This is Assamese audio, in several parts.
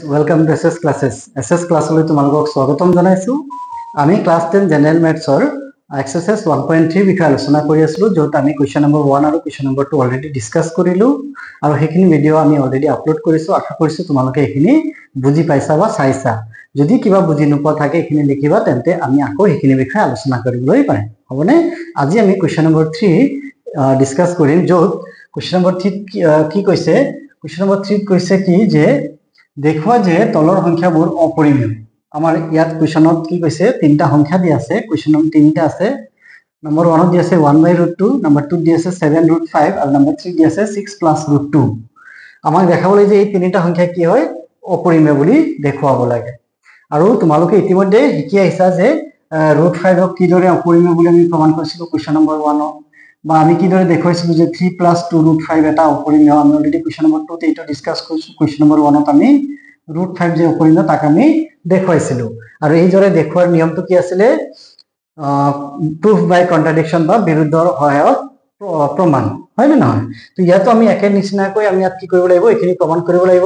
ওয়েলকাম টু এসএস ক্লাसेस এসএস ক্লাছলৈ তোমালোকক স্বাগতম জনাইছো। আমি ক্লাছ 10 জেনাৰেল মেথছৰ এক্সাৰসাইজ 1.3 বিষয়ে আলোচনা কৰি আছিলো, য'ত আমি কোৱেশ্চন নম্বৰ 1 আৰু কোৱেশ্চন নম্বৰ 2 অলৰেডি ডিসকাস কৰিলো আৰু সেইখিনি ভিডিও আমি অলৰেডি আপলোড কৰিছো। আশা কৰিছো তোমালোকে এইখিনি বুজি পাইছা বা চাইছা। যদি কিবা বুজি নোপোৱা থাকে এইখিনি লিখিবা, তেন্তে আমি আকৌ এইখিনি বিষয়ে আলোচনা কৰিবলৈ পাৰিম, হ'বনে? আজি আমি কোৱেশ্চন নম্বৰ 3 ডিসকাস কৰিম, য'ত কোৱেশ্চন নম্বৰ 3 কি কৈছে। কোৱেশ্চন নম্বৰ 3 কৈছে কি যে দেখুৱা যে তলৰ সংখ্যাবোৰ অপৰিমেয়। আমাৰ ইয়াত কোৱেশ্চনত কি কৈছে, তিনটা সংখ্যা দি আছে, কোৱেশ্চনত তিনটা আছে। নম্বৰ 1 দি আছে 1/√2, নম্বৰ 2 দি আছে 7√5 আৰু নম্বৰ 3 দি আছে 6 + √2। আমাক দেখাবলৈ যে এই তিনিটা সংখ্যা কি হয়, অপৰিমেয় বুলি দেখুৱাব লাগে। আৰু তোমালোকে ইতিমধ্যে শিকি আহিছা যে √5 ক কিদৰে অপৰিমেয় বুলি আমি প্ৰমাণ কৰিছিলো কোৱেশ্চন নম্বৰ 1 ত, বা আমি কিদৰে দেখুৱাইছিলো যে 3 + 2√5 এটা অপৰিমেয়। আমি অলৰেডি কোৱেশ্চন নম্বৰ 2 তে এইটো ডিসকাস কৰিছো। কোৱেশ্চন নম্বৰ 1 ত আমি √5 যে অপৰিমেয় তাক আমি দেখুৱাইছিলো। আৰু এইদৰে দেখুৱাৰ নিয়মটো কি আছিলে, প্ৰুফ বাই কন্ট্ৰাডিকশন বা বিৰুদ্ধৰ সহায়ত প্ৰমাণ, হয় নে নহয়? তো ইয়াতো আমি একে নিচিনাকৈ আমি ইয়াত কি কৰিব লাগিব, এইখিনি প্ৰমাণ কৰিব লাগিব।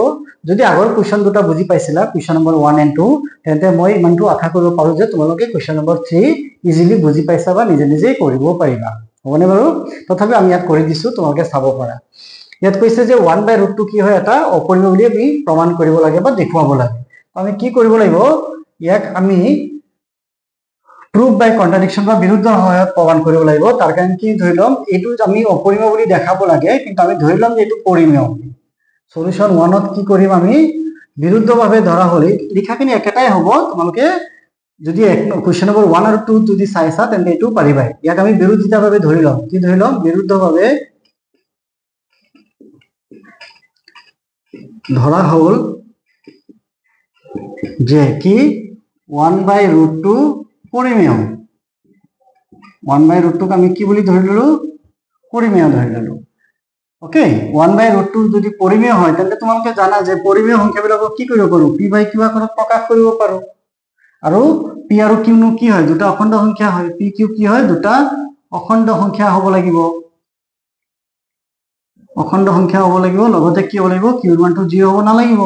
যদি আগৰ কোৱেশ্চন দুটা বুজি পাইছিলা, কোৱেশ্চন নম্বৰ 1 and 2, তেন্তে মই ইমানটো আশা কৰিব পাৰো যে তোমালোকে কোৱেশ্চন নম্বৰ 3 ইজিলি বুজি পাইছা বা নিজে নিজে কৰিব পাৰিবা, হ'বনে বাৰু? তথাপি আমি ইয়াত কৰি দিছো, তোমালোকে চাব পাৰা। ইয়াত কৈছে যে 1/√2 কি হয়, এটা অপৰিমেয় বুলি আমি প্ৰমাণ কৰিব লাগে বা দেখুৱাব লাগে। আমি কি কৰিব লাগিব, ইয়াক আমি প্ৰুফ বাই কন্ট্ৰাডিকশন বা বিৰুদ্ধৰ সহায়ত প্ৰমাণ কৰিব লাগিব। তাৰ কাৰণে কি ধৰি লম, এইটো আমি অপৰিমেয় বুলি দেখাব লাগে, কিন্তু আমি ধৰি লম যে এইটো পৰিমেয়। সলিউশন 1 ত কি কৰিম, আমি বিৰুদ্ধভাৱে ধৰা হলে লিখাখিনি একেটাই হ'ব। তোমালোকে যদি কোৱেশ্চন নম্বৰ 1 আৰু 2 যদি চাইছা তেন্তে এইটো পাৰিবাই। ইয়াক আমি বিৰোধিতাভাৱে ধৰি লম। কি ধৰি লম, বিৰুদ্ধভাৱে ধৰা হল যে কি 1/√2 পৰিমেয়। 1/√2 আমি কি বুলি ধৰি ললো, পৰিমেয় ধৰি ললো। ওকে, 1/√2 যদি পৰিমেয় হয়, তেন্তে তোমালোকে জানা যে পৰিমেয় সংখ্যাবিলাকক কি কৰিব পাৰো, p বাই q আকাৰত প্ৰকাশ কৰিব পাৰো। আৰু p আৰু q নো কি হয়, দুটা অখণ্ড সংখ্যা হয়। p q কি হয়, দুটা অখণ্ড সংখ্যা হ'ব লাগিব। অখণ্ড সংখ্যা হ'ব লাগিব, লগতে কি হ'ব লাগিব, q ৰ মানটো 0 হ'ব নালাগিব।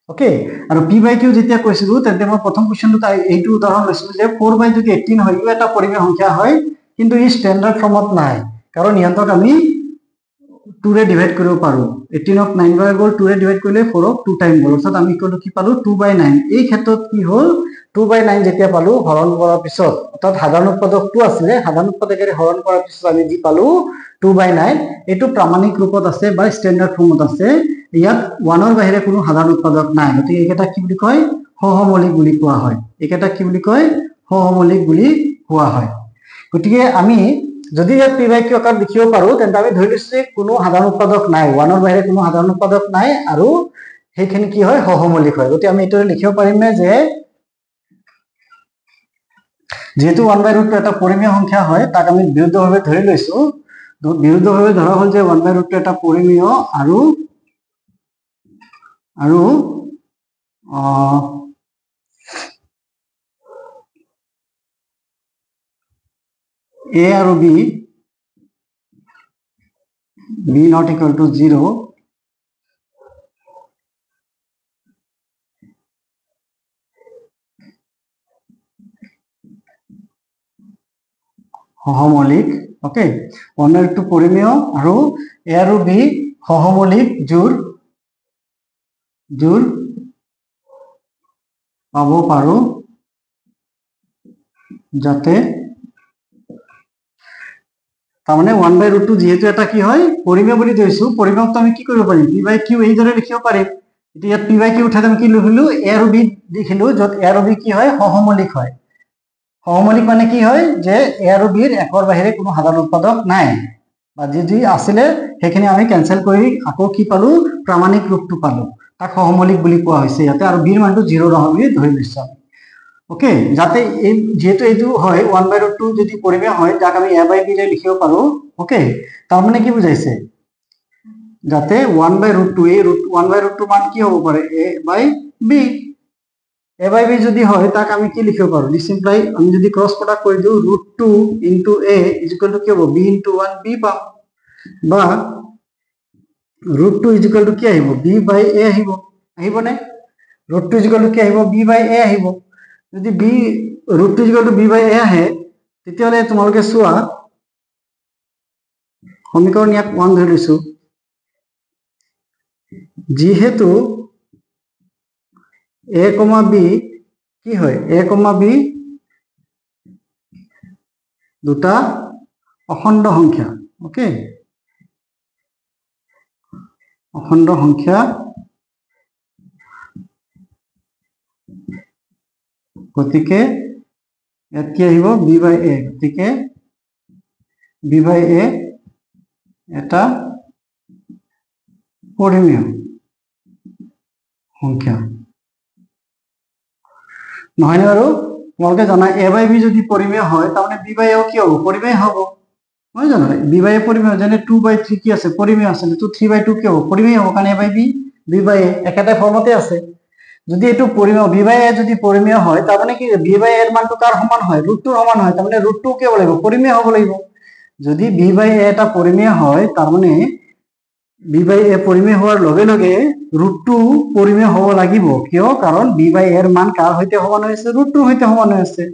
ওকে, আৰু p বাই q যেতিয়া কৈছিলো, তেন্তে মই প্ৰথম কোৱেশ্চনটো এইটো উদাহৰণ লৈছিলো যে 4 যদি 18 হয়, ইও এটা পৰিমেয় সংখ্যা হয়, কিন্তু ই ষ্টেণ্ডাৰ্ড ফৰ্মত নাই, কাৰণ ইহঁতক আমি 2 ৰে ডিভাইড কৰিব পাৰো। 18 ক 9 বাৰ গ'ল, 2 ৰে ডিভাইড কৰিলে 4 ক 2 টাইম গ'ল, অৰ্থাৎ আমি কি পালো, 2/9। এই ক্ষেত্ৰত কি হ'ল, 2/9 যেতিয়া পালো হৰণ কৰাৰ পিছত, অৰ্থাৎ সাধাৰণ উৎপাদকটো আছিলে, সাধাৰণ উৎপাদকেৰে হৰণ কৰাৰ পিছত আমি যি পালো 2/9, এইটো প্ৰামাণিক ৰূপত আছে বা ষ্টেণ্ডাৰ্ড ফৰ্মত আছে। ইয়াত 1 ৰ বাহিৰে কোনো সাধাৰণ উৎপাদক নাই, গতিকে এইকেইটা কি বুলি কয়, সহমৌলিক বুলি কোৱা হয়। এইকেইটা কি বুলি কয়, সহমৌলিক বুলি কোৱা হয়। গতিকে আমি যদি ইয়াত p বাই q আকাৰত লিখিব পাৰো, তেন্তে আমি ধৰি লৈছো যে কোনো সাধাৰণ উৎপাদক নাই, 1 ৰ বাহিৰে কোনো সাধাৰণ উৎপাদক নাই, আৰু সেইখিনি কি হয়, সহমৌলিক হয়। গতিকে আমি এইটো লিখিব পাৰিম নে যে যেহেতু 1/√2 এটা পৰিমেয় সংখ্যা হয়, তাক আমি বিৰুদ্ধভাৱে ধৰি লৈছো। বিৰুদ্ধভাৱে ধৰা হল যে 1/√2 এটা পৰিমেয়, আৰু a আৰু b not equal to 0, সহমৌলিক। Okay, 1/√2 পৰিমেয় আৰু a আৰু b সহমৌলিক জোৰ পাব পাৰো, যাতে তাৰমানে 1/√2 যিহেতু এটা কি হয়, পৰিমেয় বুলি ধৰিছো, পৰিমেয়টো আমি কি কৰিব পাৰিম, p বাই q এইদৰে লিখিব পাৰিম। এতিয়া ইয়াত p বাই q উঠাই আমি কি লিখিলো, a আৰু b লিখিলো, য'ত a আৰু b কি হয়, সহমৌলিক হয়। সহমৌলিক মানে কি হয়, যে a আৰু b ৰ একৰ বাহিৰে কোনো সাধাৰণ উৎপাদক নাই, বা যি আছিলে সেইখিনি আমি কেনসেল কৰি আকৌ কি পালো, প্ৰামাণিক ৰূপটো পালো, তাক সহমৌলিক বুলি কোৱা হৈছে ইয়াতে। আৰু b ৰ মানটো 0 নহয় বুলি ধৰি লৈছো। ওকে, যাতে এই যেহেতু এইটো হয় 1/√2 যদি পৰিমেয় হয়, যাক আমি a বাই b ৰে লিখিব পাৰো। ওকে, তাৰ মানে কি বুজাইছে, যাতে 1/√2 এই 1/√2 মান কি হ'ব পাৰে, a by b। a by b যদি হয়, তাক আমি কি লিখিব পাৰো, ডিসিম্পলাই আমি যদি ক্ৰস প্ৰোডাক্ট কৰি দিও, √2 * a = কি হ'ব, b * 1 b পাম, বা √2 = কি আহিব, b বাই a আহিবনে? ৰুট টু ইকুৱেল টু কি আহিব বি বাই এ আহিব যদি B root two equal to B by A আহে তেতিয়াহ'লে তোমালোকে চোৱা সমীকৰণ ইয়াক 1 ধৰি লৈছো যিহেতু এ কমা বি কি হয় এ কমা বি দুটা অখণ্ড সংখ্যা ওকে অখণ্ড সংখ্যা গতিকে ইয়াত কি আহিব বি বাই এ গতিকে বি বাই এ এটা পৰিমেয় সংখ্যা নহয় বাৰু তোমালোকে জানা এ বাই বি যদি পৰিমেয় হয় তাৰমানে বি বাই এও কি হ'ব পৰিমেয় হ'ব নহয় জানো বি বাই এ পৰিমেয় যেনে 2/3 কি আছে পৰিমেয় আছে তো 3/2 কি হ'ব পৰিমেয় হ'ব কাৰণ এ বাই বি বাই এ একেটা ফৰ্মতে আছে যদি এটো পৰিমেয় বি বাই এ যদি পৰিমেয় হয় তাৰমানে কি বি বাই এৰ মানটো কাৰ সমান হয় ৰুটটোৰ সমান হয় তাৰমানে ৰুটটো কি হ'ব লাগিব পৰিমেয় হ'ব লাগিব যদি বি বাই এ এটা পৰিমেয় হয় তাৰমানে বি বাই এ পৰিমেয় হোৱাৰ লগে লগে ৰুটটো পৰিমেয় হ'ব লাগিব কিয় কাৰণ বি বাই এৰ মান কাৰ সৈতে সমান হৈ আছে ৰুটটোৰ সৈতে সমান হৈ আছে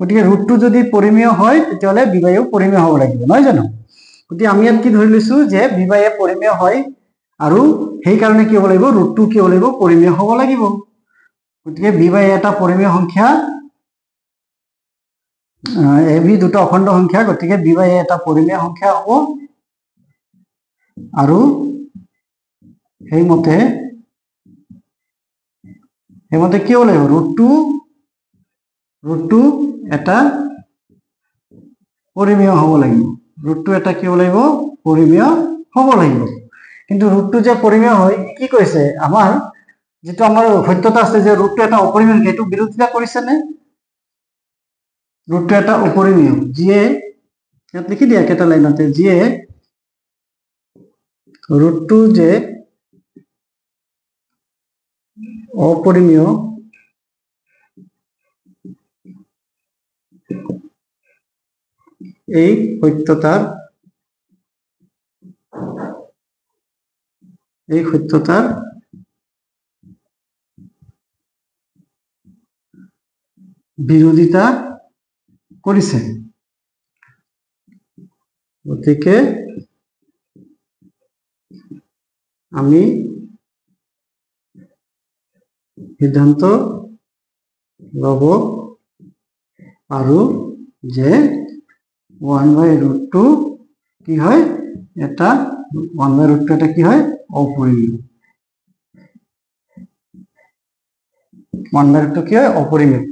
গতিকে ৰুটটো যদি পৰিমেয় হয় তেতিয়াহ'লে বি বাই এও পৰিমেয় হ'ব লাগিব নহয় জানো গতিকে আমি ইয়াত কি ধৰি লৈছো যে বি বাই এ পৰিমেয় হয় আৰু সেই কাৰণে কি হ'ব লাগিব ৰুটটো কি হ'ব লাগিব পৰিমেয় হ'ব লাগিব গতিকে বি বাই এ এটা পৰিমেয় সংখ্যা এ বি দুটা অখণ্ড সংখ্যা গতিকে বি বাই এ এটা পৰিমেয় সংখ্যা হ'ব আৰু সেইমতে কি হ'ব লাগিব ৰুটটো এটা পৰিমেয় হ'ব লাগিব ৰুটটো এটা কি হ'ব লাগিব পৰিমেয় হ'ব লাগিব কিন্তু ৰুটটো যে পৰিমেয় হয় কি কৈছে আমাৰ যেটো আমাৰ সত্যতা আছে যে ৰুটটো এটা অপৰিমেয় সেইটো বিৰোধিতা কৰিছে নে ৰুটটো এটা অপৰিমেয় যিয়ে ইয়াত লিখি দিয়া কেটা লাইনতে যিয়ে ৰুটটো যে অপৰিমেয় এই সত্যতাৰ বিৰোধিতা কৰিছে গতিকে আমি সিদ্ধান্ত লব পাৰো যে 1/√2 কি হয় এটা 1/√2 এটা কি হয় অপৰিমেয় 1/√2 কি হয় অপৰিমেয়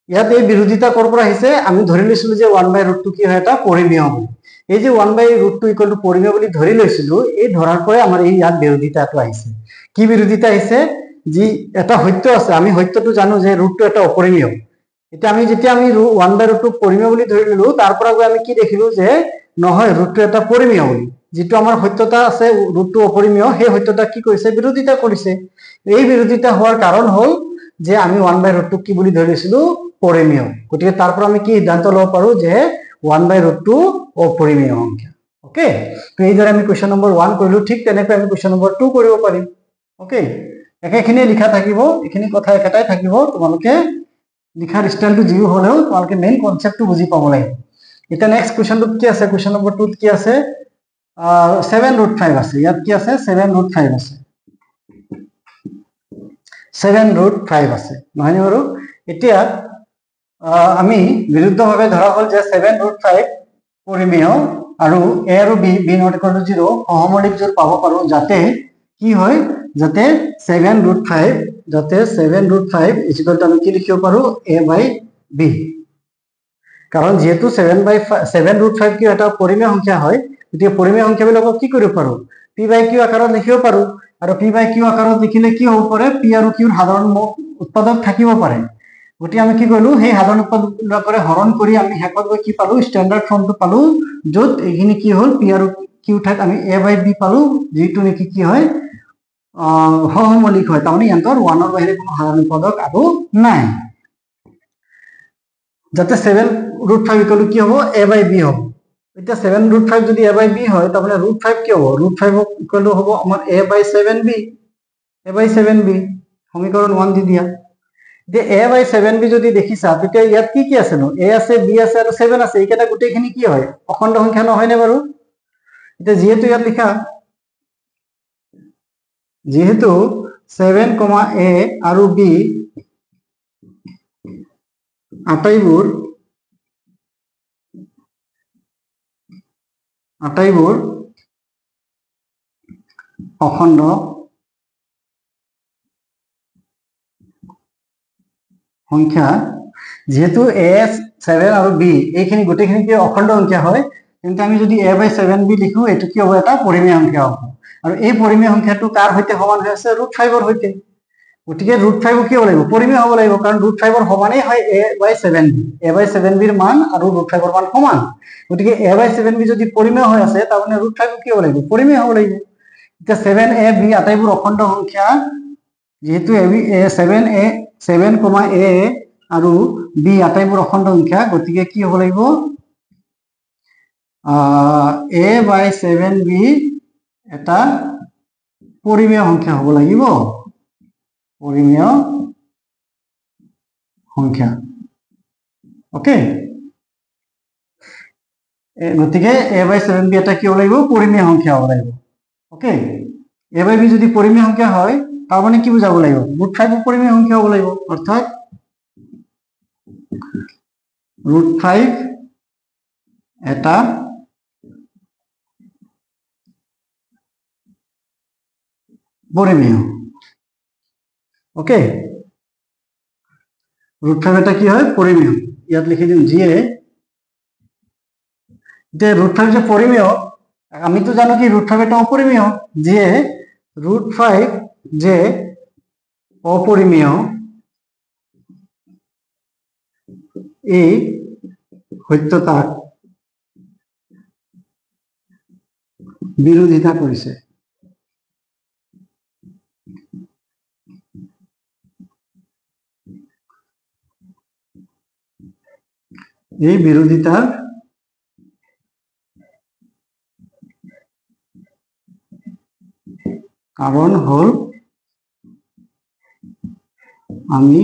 ইয়াত এই বিৰোধিতা কৰ পৰা আহিছে আমি ধৰি লৈছিলো যে 1/√2 কি হয় এটা পৰিমেয় বুলি এই যে 1/√2 ইকুৱেল টু পৰিমেয় বুলি ধৰি লৈছিলো এই ধৰাৰ পৰাই আমাৰ এই ইয়াত বিৰোধিতাটো আহিছে কি বিৰোধিতা আহিছে যি এটা সত্য আছে আমি সত্যটো জানো যে ৰুটটো এটা অপৰিমেয় এটা আমি যেতিয়া আমি 1/√2 পৰিমেয় বুলি ধৰি ললো তাৰ পৰা গৈ আমি কি দেখিলো যে নহয় ৰুটটো এটা পৰিমেয় বুলি যেটো আমাৰ সত্যতা আছে ৰুটটো অপৰিমেয় সেই সত্যতা কি কৰিছে বিৰোধিতা কৰিছে এই বিৰোধিতা হোৱাৰ কাৰণ হ'ল যে আমি 1/√2 কি বুলি ধৰি লৈছিলো পৰিমেয় গতিকে তাৰ পৰা আমি কি সিদ্ধান্ত ল'ব পাৰো যে 1/√2 অপৰিমেয় সংখ্যা ওকে তো এইদৰে আমি কোৱেশ্চন নম্বৰ 1 কৰিলো ঠিক তেনেকৈ আমি কোৱেশ্চন নম্বৰ 2 কৰিব পাৰিম ওকে একেখিনি লিখা থাকিব এখিনি কথা একেটাই থাকিব তোমালোকে লিখাৰ ষ্টাইলটো জিও হলেও তোমালোকে মেইন কনসেপ্টটো বুজি পাব লাগিব এটা নেক্সট কোৱেশ্চনটো কি আছে কোৱেশ্চন নম্বৰ 2 কি আছে 7√5 আছে ইয়াত কি আছে 7√5 আছে 7√5 আছে নহয় বাৰু এতিয়া আমি বিৰুদ্ধভাৱে ধৰা হ'ল যে 7√5 পৰিমেয় আৰু a আৰু b not equal to 0 সহমৌলিক জোৰ পাব পাৰো যাতে কি হয় যাতে 7√5 is equal to আমি কি লিখিব পাৰো a/b কাৰণ যেহেতু 7/5 কি এটা পৰিমেয় সংখ্যা হয় গতিকে পৰিমেয় সংখ্যাবিলাকক কি কৰিব পাৰো p/q আকাৰত লিখিব পাৰো আৰু p/q আকাৰত লিখিলে কি হ'ব পাৰে p আৰু q ৰ সাধাৰণ উৎপাদক থাকিব পাৰে গতিকে আমি কি কৰিলো সেই সাধাৰণ উৎপাদকৰে হৰণ কৰি আমি হেকত গৈ কি পালো স্ট্যান্ডাৰ্ড ফৰ্মটো পালো য'ত এইখিনি কি হ'ল p আৰু q ঠাইত আমি a/b পালো যেটো নেকি কি হয় সহমৌলিক হয় তাৰমানে ইয়াৰ 1 ৰ বাহিৰে কোনো সাধাৰণ উৎপাদক আৰু নাই যাতে 7√5 ইকুৱেল টু কি হ'ব a/b হ'ব এতিয়া 7√5 যদি a/b হয় তাৰমানে √5 কি হ'ব √5 ইকুৱেল টু হ'ব আমাৰ a/7b সমীকৰণ 1 দি দিয়া যে a/7b যদি দেখিছা তেতিয়া ইয়াত কি আছে নো a আছে b আছে আৰু 7 আছে এইকেইটা গোটেইখিনি কি হয় অখণ্ড সংখ্যা নহয় নে বাৰু এতিয়া যেহেতু ইয়াত লিখা যেহেতু 7, a আৰু b আটাইবোৰ অখণ্ড সংখ্যা যেহেতু a 7 আৰু b এইখিনি গোটেইখিনি কি অখণ্ড সংখ্যা হয় কিন্তু আমি যদি a/7b লিখো এটো কি হ'ব এটা পৰিমেয় সংখ্যা হ'ব আৰু এই পৰিমেয় সংখ্যাটো কাৰ সৈতে সমান হৈ আছে √5 ৰ সৈতে গতিকে √5 কি হ'ব লাগিব পৰিমেয় হ'ব লাগিব কাৰণ √5 ৰ সমানেই হয় a/7b ৰ মান আৰু √5 ৰ মান সমান গতিকে a/7b যদি পৰিমেয় হৈ আছে তাৰ মানে √5 কি হ'ব লাগিব পৰিমেয় হ'ব লাগিব এতিয়া 7a b আটাইবোৰ অখণ্ড সংখ্যা যেহেতু 7, a আৰু b আটাইবোৰ অখণ্ড সংখ্যা গতিকে কি হ'ব লাগিব a/7b এটা পৰিমেয় সংখ্যা হ'ব লাগিব পৰিমেয় সংখ্যা ওকে গতিকে a/7b এটা কি হ'ব লাগিব পৰিমেয় সংখ্যা হ'ব লাগিব ওকে a/b যদি পৰিমেয় সংখ্যা হয় তাৰ মানে কি বুজাব লাগিব √5 পৰিমেয় সংখ্যা হ'ব লাগিব অৰ্থাৎ √5 এটা পৰিমেয় ওকে √5 এটা কি হয় পৰিমেয় ইয়াত লিখি দিম যিয়ে যে √5 যে পৰিমেয় আমি তো জানো কি √5 এটা অপৰিমেয় যে √5 যে অপৰিমেয় এই সত্যতাক বিৰোধিতা কৰিছে এই বিৰোধিতাৰ কাৰণ হল আমি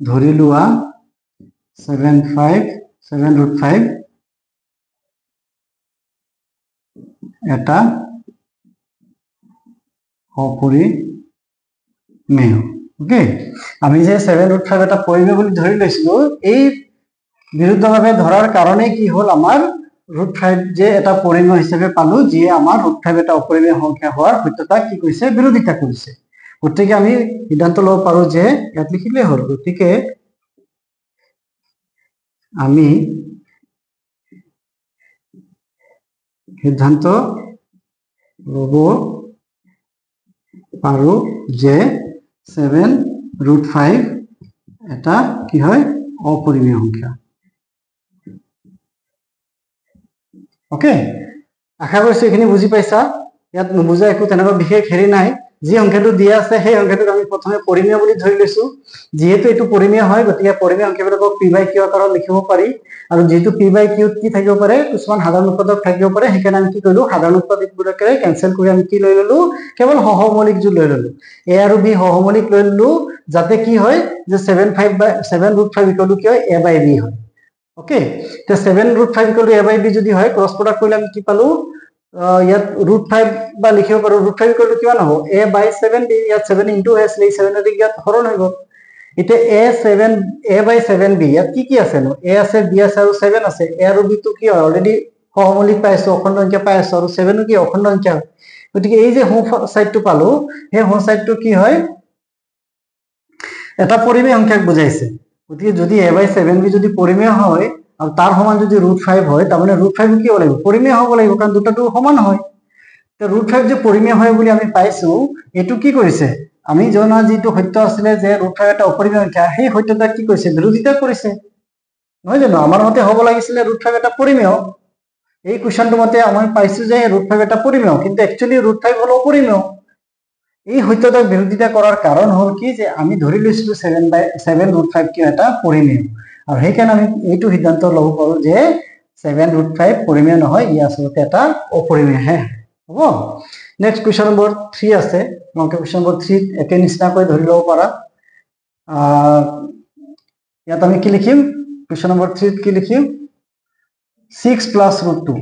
ধৰি লোৱা 7√5 এটা অপৰিমেয় ওকে আমি যে 7√5 এটা পৰিমেয় বুলি ধৰি লৈছিলো এই বিৰুদ্ধভাৱে ধৰাৰ কাৰণে কি হল আমাৰ √5 যে এটা পৰিমেয় হিচাপে পালো যিয়ে আমাৰ √5 এটা অপৰিমেয় সংখ্যা হোৱাৰ সত্যতাক কি কৰিছে বিৰোধিতা কৰিছে গতিকে আমি সিদ্ধান্ত ল'ব পাৰো যে ইয়াত লিখিলে হ'ল গতিকে আমি সিদ্ধান্ত ল'ব পাৰো যে 7√5 এটা কি হয় অপৰিমেয় সংখ্যা ওকে আশা কৰিছো এখিনি বুজি পাইছা ইয়াত নুবুজা একো তেনেকুৱা বিশেষ হেৰি নাই যি সংখ্যাটো দিয়া আছে সেই সংখ্যাটোক আমি প্ৰথমে পৰিমেয় বুলি ধৰি লৈছো যেহেতু এটো পৰিমেয় হয় গতিকে পৰিমেয় সংখ্যাবিলাকক p/q আকাৰত লিখিব পাৰি আৰু যেহেতু p/q কি থাকিব পাৰে কিছুমান সাধাৰণ উৎপাদক থাকিব পাৰে সেইকাৰণে আমি কি কৰিলো সাধাৰণ উৎপাদকবোৰকে কেনসেল কৰি আমি কি লৈ ললো কেৱল সহমৌলিক জোৰ লৈ ললো a আৰু b সহমৌলিক লৈ ললো যাতে কি হয় যে 7√5 কি হয় a/b হয় ওকে তে 7√5 a/b যদি হয় ক্রস প্রোডাক্ট কৰিলে আমি কি পালো ইয়াত √5 বা লিখিব পাৰো √5 কিমান হ'ব a/7b ইয়াত 7 ইনটু s লৈ 7 ৰ ইয়াত হৰণ হৈ গ'ল ইতে a/7b ইয়াত কি আছে নো a আছে b আছে আৰু 7 আছে a আৰু b তো কি হয় অলৰেডি সহমৌলিক পাইছো অখণ্ড সংখ্যা পাইছো আৰু 7 কি অখণ্ড সংখ্যা গতিকে এই যে হোম সাইডটো পালো সেই হোম সাইডটো কি হয় এটা পৰিমেয় সংখ্যাক বুজাইছে গতিকে যদি a/7b যদি পৰিমেয় হয় আৰু তাৰ সমান যদি √5 হয় তাৰ মানে √5 কি হ'ব লাগিব পৰিমেয় হ'ব লাগিব কাৰণ দুটাটো সমান হয় তে √5 যে পৰিমেয় হয় বুলি আমি পাইছো এটো কি কৰিছে আমি জনা যেটো সত্য আছিল যে √5 এটা অপৰিমেয় সংখ্যা সেই সত্যতা কি কৰিছে বিৰোধিতা কৰিছে নহয় জানো আমাৰ মতে হ'ব লাগিছিল √5 এটা পৰিমেয় এই কোৱেশ্চনটো মতে আমি পাইছো যে √5 এটা পৰিমেয় কিন্তু একচুয়ালি √5 হল অপৰিমেয় এই সত্যতাক বিৰোধিতা কৰাৰ কাৰণ হল কি যে আমি ধৰি লৈছিলো 7/7 কি এটা পৰিমেয় আৰু সেইকাৰণে আমি এইটো সিদ্ধান্ত ল'ব পাৰো যে 7√5 পৰিমেয় নহয় ই আচলতে এটা অপৰিমেয় হে হ'ব নেক্সট কুৱেশ্যন নম্বৰ 3 আছে তোমালোকে কুৱেশ্যন নম্বৰ 3 একে নিচিনাকৈ ধৰি ল'ব পাৰা ইয়াত আমি কি লিখিম কুৱেশ্যন নম্বৰ 3 কি লিখিম 6 প্লাস √2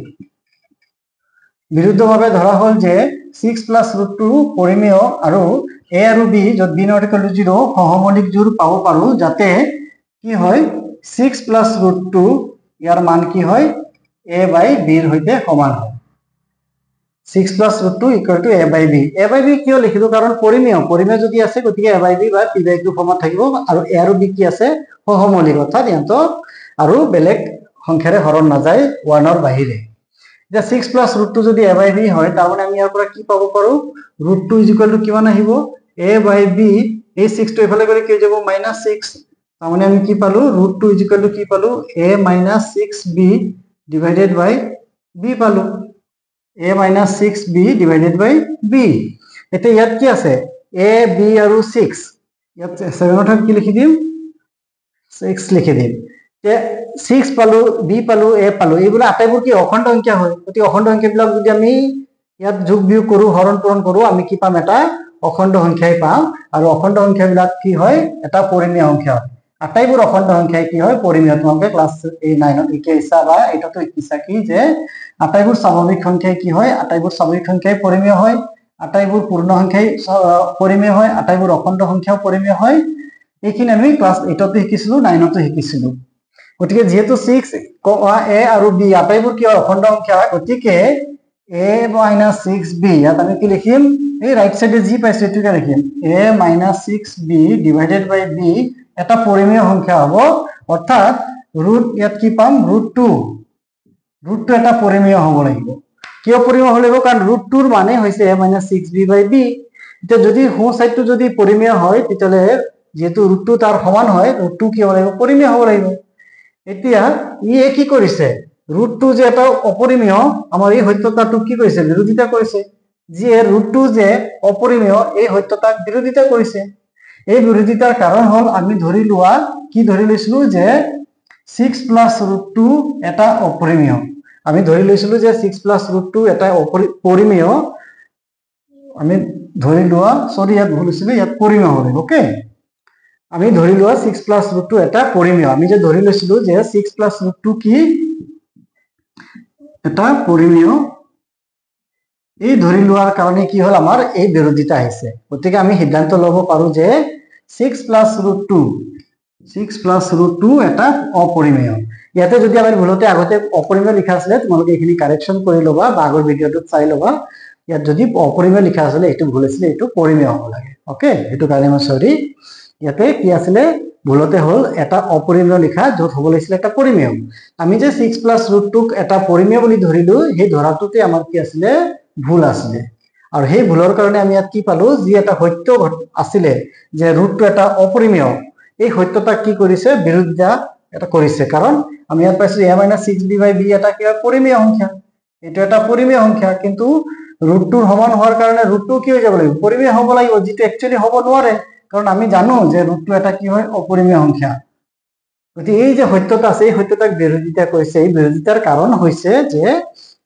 বিৰুদ্ধভাৱে ধৰা হ'ল যে 6 প্লাস √2 পৰিমেয় আৰু a আৰু b যত b not equal to 0 সহমৌলিক জোড় পাব পাৰো যাতে কি হয় 6 প্লাস √2 ইয়াৰ মান কি হয় a by b ৰ সৈতে সমান হয় 6 plus √2 equal to a by b কিয় লিখিলো কাৰণ পৰিমেয় যদি আছে গতিকে a by b বা p by q ফৰ্মত থাকিব আৰু a আৰু b কি আছে সহমৌলিক অৰ্থাৎ ইয়াতো আৰু বেলেগ সংখ্যাৰে হৰণ নাযায় 1 ৰ বাহিৰে যে 6 plus √2 যদি a by b হয় তাৰ মানে আমি ইয়াৰ পৰা কি পাব পাৰো √2 is equal to কিমান আহিব a by b এই 6 টো এফালে গলে কি হৈ যাব -6 তাৰ মানে আমি কি পালো √2 is equal to কি পালো a - 6b divided by b পালো a minus 6b divided by b এতে ইয়াত কি আছে a b আৰু 6 ইয়াত 7 অর্থাৎ কি লিখি দিম 6 লিখি দিম তে 6 পালো b পালো a পালো এইগুলো আটাইবোৰ কি অখণ্ড সংখ্যা হয় অতি অখণ্ড সংখ্যাবিলাক যদি আমি ইয়াত যোগ বিয়োগ কৰো হৰণ পূৰণ কৰো আমি কি পাম এটা অখণ্ড সংখ্যাই পাম আৰু অখণ্ড সংখ্যাবিলাক কি হয় এটা পৰিমেয় সংখ্যা হয় আটাইবোৰ অখণ্ড সংখ্যাই কি হয় পৰিমেয় তোমালোকে ক্লাস 9 ত ইকিছা বা এটাতো ইকিছা কি যে আটাইবোৰ স্বাভাৱিক সংখ্যাই কি হয় আটাইবোৰ স্বাভাৱিক সংখ্যাই পৰিমেয় হয় আটাইবোৰ পূৰ্ণ সংখ্যাই পৰিমেয় হয় আটাইবোৰ অখণ্ড সংখ্যাও পৰিমেয় হয় এইখিনি আমি ক্লাস 8 তে শিকিছিলো 9 তে শিকিছিলো গতিকে যেহেতু 6 a আৰু b আটাইবোৰ কি হয় অখণ্ড সংখ্যা গতিকে a - 6b ইয়াত আমি কি লিখিম এই রাইট সাইডে যি পাইছো এটুকে লিখিম a - 6b divided by b এটা পৰিমেয় সংখ্যা হ'ব অৰ্থাৎ ৰুট ইয়াত কি পাম √2 এটা পৰিমেয় হ'ব লাগিব কিয় পৰিমেয় হ'ব লাগিব কাৰণ √2 ৰ মানে হৈছে a - 6b by b এতিয়া যদি হোঁ সাইডটো যদি পৰিমেয় হয় তেতিয়ালে যেহেতু √2 তাৰ সমান হয় √2 কি হ'ব লাগিব পৰিমেয় হ'ব লাগিব এতিয়া ই কি কৰিছে √2 যে এটা অপৰিমেয় আমাৰ এই সত্যতাটো কি কৰিছে বিৰোধিতা কৰিছে যে √2 যে অপৰিমেয় এই সত্যতাক বিৰোধিতা কৰিছে এই বিৰোধিতাৰ কাৰণ হল আমি ধৰি লোৱা কি ধৰি লৈছিলো যে 6 plus √2 এটা অপৰিমেয় আমি ধৰি লৈছিলো যে 6 plus √2 এটা পৰিমেয় আমি ধৰি লোৱা সৰি ইয়াত ভুল হৈছিল ইয়াত পৰিমেয় হ'ব ওকে আমি ধৰি লোৱা 6 plus √2 এটা পৰিমেয় আমি যে ধৰি লৈছিলো যে 6 plus √2 কি এটা পৰিমেয় এই ধৰি লোৱাৰ কাৰণে কি হল আমাৰ এই বিৰোধিতা আহিছে গতিকে আমি সিদ্ধান্ত ল'ব পাৰো যে 6 plus √2 এটা অপৰিমেয় ইয়াতে যদি আমি ভুলতে আগতে অপৰিমেয় লিখা আছিল তোমালোকে এইখিনি কাৰেকচন কৰি লবা বা আগৰ ভিডিওটো চাই লবা ইয়াত যদি অপৰিমেয় লিখা আছিল এটো ভুল আছিল এটো পৰিমেয় হ'ব লাগে ওকে এটো কাৰণে মই সৰি ইয়াতে কি আছিল ভুলতে হল এটা অপৰিমেয় লিখা যত হ'ব লাগিছিল এটা পৰিমেয় আমি যে 6 plus √2 এটা পৰিমেয় বুলি ধৰিলো সেই ধৰাটোতে আমাৰ কি আছিল ভুল আছিল আৰু সেই ভুলৰ কাৰণে আমি ইয়াত কি পালো যি এটা সত্য আছিল যে √2 এটা অপৰিমেয় এই সত্যতা কি কৰিছে বিৰোধিতা এটা কৰিছে কাৰণ আমি ইয়াত পাইছো a - 6b by b এটা কি পৰিমেয় সংখ্যা এটা এটা পৰিমেয় সংখ্যা কিন্তু √2 সমান হোৱাৰ কাৰণে √2 কি হৈ যাব লাগিব পৰিমেয় হ'ব লাগিব যেটো একচুয়ালি হ'ব নোৱাৰে কাৰণ আমি জানো যে √2 এটা কি হয় অপৰিমেয় সংখ্যা গতিকে এই যে সত্যতা আছে এই সত্যতাক বিৰোধিতা কৰিছে এই বিৰোধিতাৰ কাৰণ হৈছে যে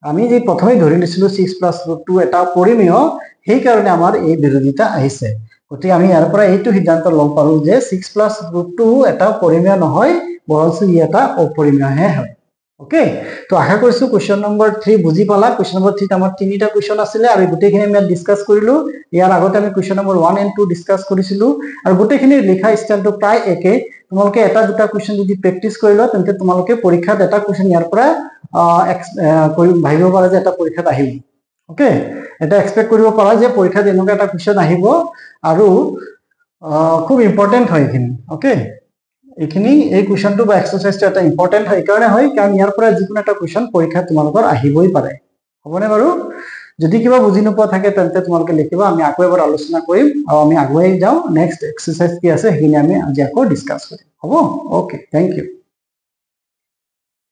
আমি যে প্ৰথমে ধৰি লৈছিলো 6 plus √2 এটা পৰিমেয় সেই কাৰণে আমাৰ এই বিৰোধিতা আহিছে গতিকে আমি ইয়াৰ পৰা এইটো সিদ্ধান্ত ল'ব পাৰো যে 6 plus √2 এটা পৰিমেয় নহয় বৰঞ্চ ই এটা অপৰিমেয়হে হয় ওকে তো আশা কৰিছো কোৱেশ্চন নম্বৰ 3 বুজি পালা কোৱেশ্চন নম্বৰ 3 আমাৰ তিনিটা কোৱেশ্চন আছিল আৰু গোটেইখিনি আমি ডিসকাস কৰিলো ইয়াৰ আগতে আমি কোৱেশ্চন নম্বৰ 1 and 2 ডিসকাস কৰিছিলো আৰু গোটেইখিনি লিখা ষ্টাইলটো প্ৰায় একে তোমালোকে এটা দুটা কোৱেশ্চন যদি প্ৰেক্টিস কৰিলো তেন্তে তোমালোকে পৰীক্ষাত এটা কোৱেশ্চন ইয়াৰ পৰা ভাবিব পাৰা যে এটা পৰীক্ষাত আহিব ওকে এটা এক্সপেক্ট কৰিব পাৰা যে পৰীক্ষাত এনেকুৱা এটা কোৱেশ্চন আহিব আৰু খুব ইম্পৰ্টেন্ট হয় এইখিনি ওকে এইখিনি এই কোৱেশ্চনটো বা এক্সাৰসাইজটো এটা ইম্পৰ্টেন্ট হয় কাৰণে হয় কাৰণ ইয়াৰ পৰা যিকোনো এটা কোৱেশ্চন পৰীক্ষাত তোমালোকৰ আহিবই পাৰে হ'বনে বাৰু যদি কিবা বুজি নোপোৱা থাকে তেন্তে তোমালোকে লিখিবা আমি আকৌ এবাৰ আলোচনা কৰিম আৰু আমি আগুৱাই যাওঁ নেক্সট এক্সাৰসাইজ কি আছে সেইখিনি আমি আজি আকৌ ডিসকাস কৰিম হ'ব ওকে থ্যাংক ইউ